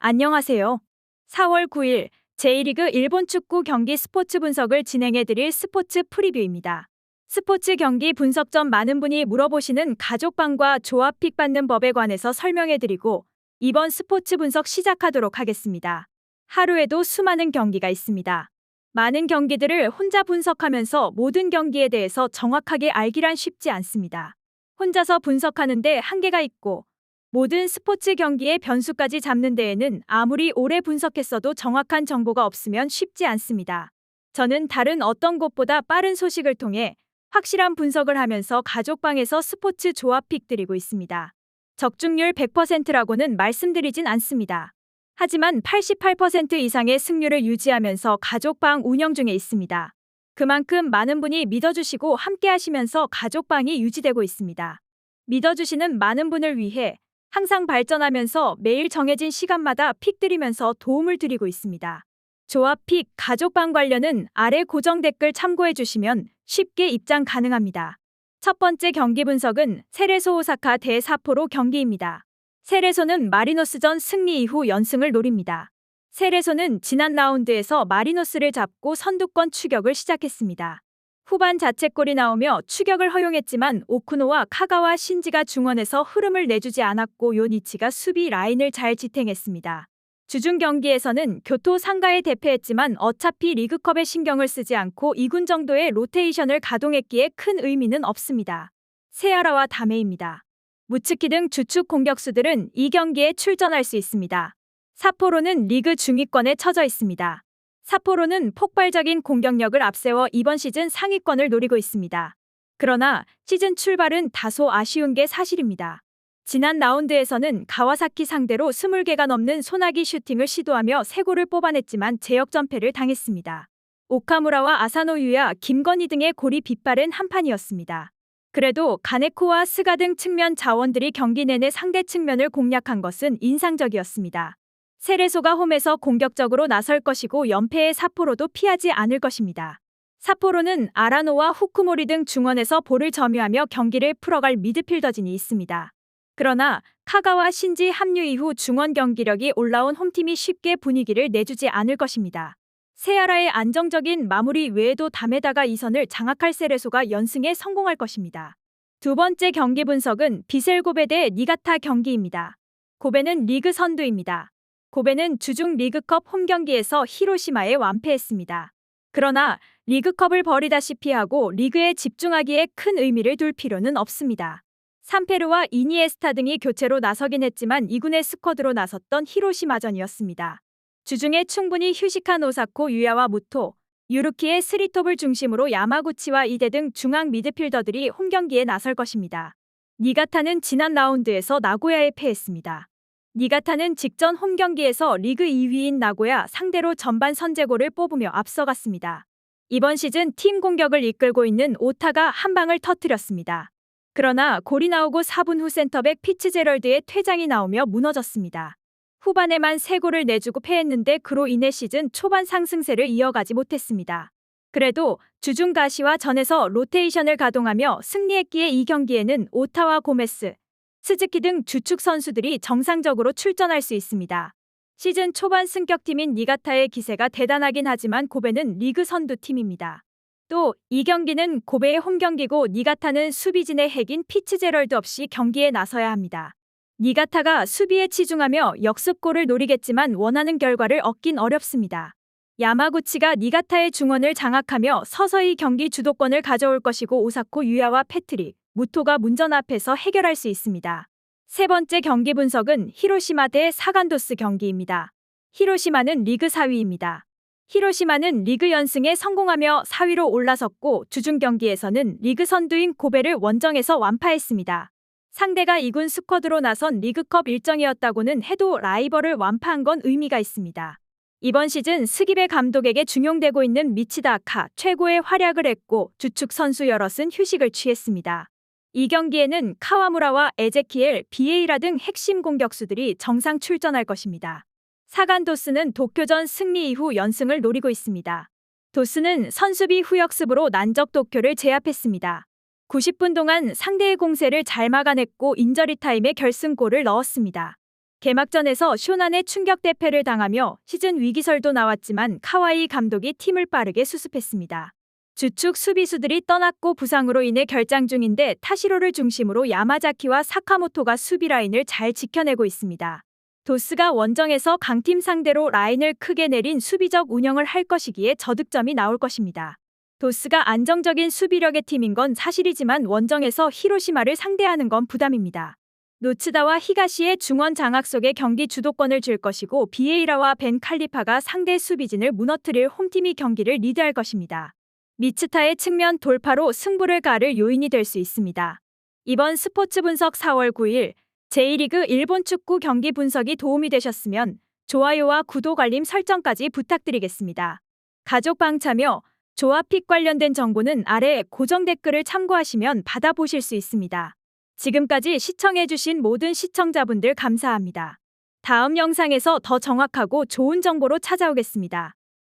안녕하세요. 4월 9일 제1리그 일본 축구 경기 스포츠 분석을 진행해드릴 스포츠 프리뷰입니다. 스포츠 경기 분석 전 많은 분이 물어보시는 가족방과 조합 픽 받는 법에 관해서 설명해드리고 이번 스포츠 분석 시작하도록 하겠습니다. 하루에도 수많은 경기가 있습니다. 많은 경기들을 혼자 분석하면서 모든 경기에 대해서 정확하게 알기란 쉽지 않습니다. 혼자서 분석하는데 한계가 있고 모든 스포츠 경기의 변수까지 잡는 데에는 아무리 오래 분석했어도 정확한 정보가 없으면 쉽지 않습니다. 저는 다른 어떤 곳보다 빠른 소식을 통해 확실한 분석을 하면서 가족방에서 스포츠 조합 픽 드리고 있습니다. 적중률 100%라고는 말씀드리진 않습니다. 하지만 88% 이상의 승률을 유지하면서 가족방 운영 중에 있습니다. 그만큼 많은 분이 믿어주시고 함께 하시면서 가족방이 유지되고 있습니다. 믿어주시는 많은 분을 위해 항상 발전하면서 매일 정해진 시간마다 픽 드리면서 도움을 드리고 있습니다. 조합 픽, 가족방 관련은 아래 고정 댓글 참고해 주시면 쉽게 입장 가능합니다. 첫 번째 경기 분석은 세레소 오사카 대 사포로 경기입니다. 세레소는 마리노스전 승리 이후 연승을 노립니다. 세레소는 지난 라운드에서 마리노스를 잡고 선두권 추격을 시작했습니다. 후반 자책골이 나오며 추격을 허용했지만 오쿠노와 카가와 신지가 중원에서 흐름을 내주지 않았고 요니치가 수비 라인을 잘 지탱했습니다. 주중 경기에서는 교토 상가에 대패했지만 어차피 리그컵에 신경을 쓰지 않고 2군 정도의 로테이션을 가동했기에 큰 의미는 없습니다. 세아라와 다메입니다. 무츠키 등 주축 공격수들은 이 경기에 출전할 수 있습니다. 삿포로는 리그 중위권에 처져 있습니다. 삿포로는 폭발적인 공격력을 앞세워 이번 시즌 상위권을 노리고 있습니다. 그러나 시즌 출발은 다소 아쉬운 게 사실입니다. 지난 라운드에서는 가와사키 상대로 20개가 넘는 소나기 슈팅을 시도하며 3골을 뽑아냈지만 제역전패를 당했습니다. 오카무라와 아사노 유야, 김건희 등의 골이 빗바른 한판이었습니다. 그래도 가네코와 스가 등 측면 자원들이 경기 내내 상대 측면을 공략한 것은 인상적이었습니다. 세레소가 홈에서 공격적으로 나설 것이고 연패의 삿포로도 피하지 않을 것입니다. 삿포로는 아라노와 후쿠모리 등 중원에서 볼을 점유하며 경기를 풀어갈 미드필더진이 있습니다. 그러나 카가와 신지 합류 이후 중원 경기력이 올라온 홈팀이 쉽게 분위기를 내주지 않을 것입니다. 세아라의 안정적인 마무리 외에도 담에다가 이선을 장악할 세레소가 연승에 성공할 것입니다. 두 번째 경기 분석은 비셀 고베 대 니가타 경기입니다. 고베는 리그 선두입니다. 고베는 주중 리그컵 홈경기에서 히로시마에 완패했습니다. 그러나 리그컵을 버리다시피 하고 리그에 집중하기에 큰 의미를 둘 필요는 없습니다. 삼페르와 이니에스타 등이 교체로 나서긴 했지만 2군의 스쿼드로 나섰던 히로시마전이었습니다. 주중에 충분히 휴식한 오사코 유야와 무토, 유루키의 스리톱을 중심으로 야마구치와 이대 등 중앙 미드필더들이 홈경기에 나설 것입니다. 니가타는 지난 라운드에서 나고야에 패했습니다. 니가타는 직전 홈경기에서 리그 2위인 나고야 상대로 전반 선제골을 뽑으며 앞서갔습니다. 이번 시즌 팀 공격을 이끌고 있는 오타가 한 방을 터뜨렸습니다. 그러나 골이 나오고 4분 후 센터백 피츠제럴드의 퇴장이 나오며 무너졌습니다. 후반에만 3골을 내주고 패했는데 그로 인해 시즌 초반 상승세를 이어가지 못했습니다. 그래도 주중 가시와 전에서 로테이션을 가동하며 승리했기에 이 경기에는 오타와 고메스, 스즈키 등 주축 선수들이 정상적으로 출전할 수 있습니다. 시즌 초반 승격팀인 니가타의 기세가 대단하긴 하지만 고베는 리그 선두팀입니다. 또 이 경기는 고베의 홈경기고 니가타는 수비진의 핵인 피츠제럴드 없이 경기에 나서야 합니다. 니가타가 수비에 치중하며 역습골을 노리겠지만 원하는 결과를 얻긴 어렵습니다. 야마구치가 니가타의 중원을 장악하며 서서히 경기 주도권을 가져올 것이고 오사코 유야와 패트릭, 무토가 문전 앞에서 해결할 수 있습니다. 세 번째 경기 분석은 히로시마 대 사간도스 경기입니다. 히로시마는 리그 4위입니다. 히로시마는 리그 연승에 성공하며 4위로 올라섰고 주중 경기에서는 리그 선두인 고베를 원정에서 완파했습니다. 상대가 2군 스쿼드로 나선 리그컵 일정이었다고는 해도 라이벌을 완파한 건 의미가 있습니다. 이번 시즌 스기베 감독에게 중용되고 있는 미치다 아카 최고의 활약을 했고 주축 선수 여럿은 휴식을 취했습니다. 이 경기에는 카와무라와 에제키엘, 비에이라 등 핵심 공격수들이 정상 출전할 것입니다. 사간도스는 도쿄전 승리 이후 연승을 노리고 있습니다. 도스는 선수비 후역습으로 난적 도쿄를 제압했습니다. 90분 동안 상대의 공세를 잘 막아냈고 인저리 타임에 결승골을 넣었습니다. 개막전에서 쇼난의 충격 대패를 당하며 시즌 위기설도 나왔지만 카와이 감독이 팀을 빠르게 수습했습니다. 주축 수비수들이 떠났고 부상으로 인해 결장 중인데 타시로를 중심으로 야마자키와 사카모토가 수비 라인을 잘 지켜내고 있습니다. 도스가 원정에서 강팀 상대로 라인을 크게 내린 수비적 운영을 할 것이기에 저득점이 나올 것입니다. 도스가 안정적인 수비력의 팀인 건 사실이지만 원정에서 히로시마를 상대하는 건 부담입니다. 노츠다와 히가시의 중원 장악 속에 경기 주도권을 줄 것이고 비에이라와 벤 칼리파가 상대 수비진을 무너뜨릴 홈팀이 경기를 리드할 것입니다. 미츠타의 측면 돌파로 승부를 가를 요인이 될 수 있습니다. 이번 스포츠 분석 4월 9일 J리그 일본 축구 경기 분석이 도움이 되셨으면 좋아요와 구독 알림 설정까지 부탁드리겠습니다. 가족방 참여, 조합픽 관련된 정보는 아래 고정 댓글을 참고하시면 받아보실 수 있습니다. 지금까지 시청해주신 모든 시청자분들 감사합니다. 다음 영상에서 더 정확하고 좋은 정보로 찾아오겠습니다.